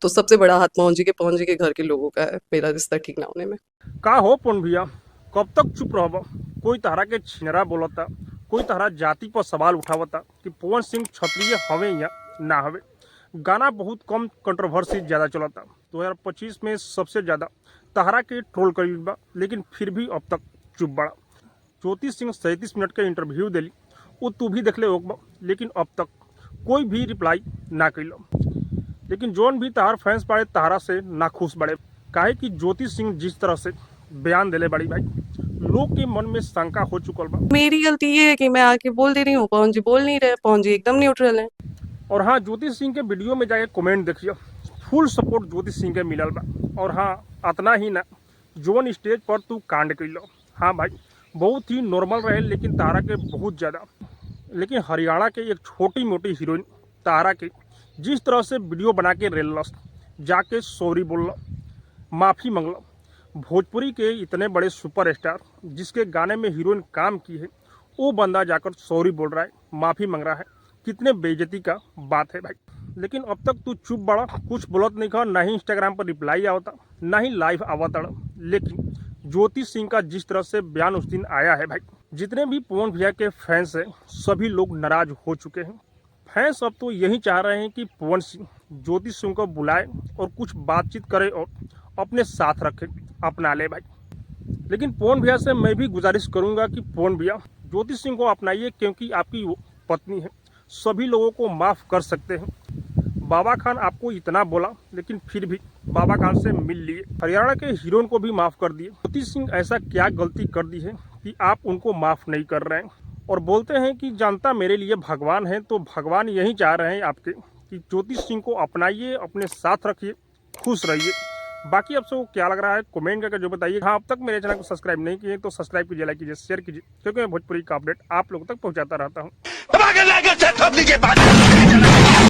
तो सबसे बड़ा हाथ पवन जी के घर के लोगों का है मेरा रिश्ता ठीक ना होने में। का हो पवन भैया, कब तक चुप रहब? कोई तारा के छिनरा बोलता, कोई तारा जाति पर सवाल उठावता कि पवन सिंह क्षत्रिय हवे या ना हवे। गाना बहुत कम कंट्रोवर्सी ज़्यादा चलता। 2025 में सबसे ज़्यादा तारा के ट्रोल करी बा, लेकिन फिर भी अब तक चुप बड़ा। ज्योति सिंह 37 मिनट के इंटरव्यू दिली, वो तू भी देख ले होगा, लेकिन अब तक कोई भी रिप्लाई ना कैलो। लेकिन जोन भी तहार फैंस पड़े तहारा से नाखुश बड़े, काहे कि ज्योति सिंह जिस तरह से बयान दिले बड़ी भाई, लोग के मन में शंका हो चुकल बा। मेरी गलती ये है कि मैं आके बोल दे रही हूँ, पवन जी बोल नहीं रहे, पवन जी एकदम न्यूट्रल है। और हाँ, ज्योति सिंह के वीडियो में जाके कमेंट देखिए, फुल सपोर्ट ज्योति सिंह के मिलल बा। और हाँ, इतना ही ना, जोन स्टेज पर तू कांड कैलो, हाँ भाई बहुत ही नॉर्मल रहे, लेकिन तारा के बहुत ज़्यादा। लेकिन हरियाणा के एक छोटी मोटी हीरोइन तारा के जिस तरह से वीडियो बना के रेलस, जाके सॉरी बोल, माफ़ी मंगल। भोजपुरी के इतने बड़े सुपरस्टार जिसके गाने में हीरोइन काम की है, वो बंदा जाकर सॉरी बोल रहा है, माफ़ी मांग रहा है, कितने बेइज्जती का बात है भाई। लेकिन अब तक तू चुप बड़ा, कुछ बोलत नहीं खा, ना ही इंस्टाग्राम पर रिप्लाई आवता, ना ही लाइव आवता। लेकिन ज्योति सिंह का जिस तरह से बयान उस दिन आया है भाई, जितने भी पवन भैया के फैंस हैं सभी लोग नाराज हो चुके हैं। फैंस अब तो यही चाह रहे हैं कि पवन सिंह ज्योति सिंह को बुलाए और कुछ बातचीत करे और अपने साथ रखे, अपना ले भाई। लेकिन पवन भैया से मैं भी गुजारिश करूंगा कि पवन भैया ज्योति सिंह को अपनाइए, क्योंकि आपकी वो पत्नी है, सभी लोगों को माफ़ कर सकते हैं। बाबा खान आपको इतना बोला, लेकिन फिर भी बाबा खान से मिल लिए। हरियाणा के हीरोइन को भी माफ़ कर दिए। ज्योति सिंह ऐसा क्या गलती कर दी है कि आप उनको माफ़ नहीं कर रहे हैं? और बोलते हैं कि जनता मेरे लिए भगवान है, तो भगवान यही चाह रहे हैं आपके कि ज्योति सिंह को अपनाइए, अपने साथ रखिए, खुश रहिए। बाकी अब सबको क्या लग रहा है कमेंट करके जो बताइए। हाँ, अब तक मेरे चैनल को सब्सक्राइब नहीं किए तो सब्सक्राइब कीजिए, लाइक कीजिए, शेयर कीजिए, क्योंकि मैं भोजपुरी का अपडेट आप लोगों तक पहुंचाता रहता हूँ।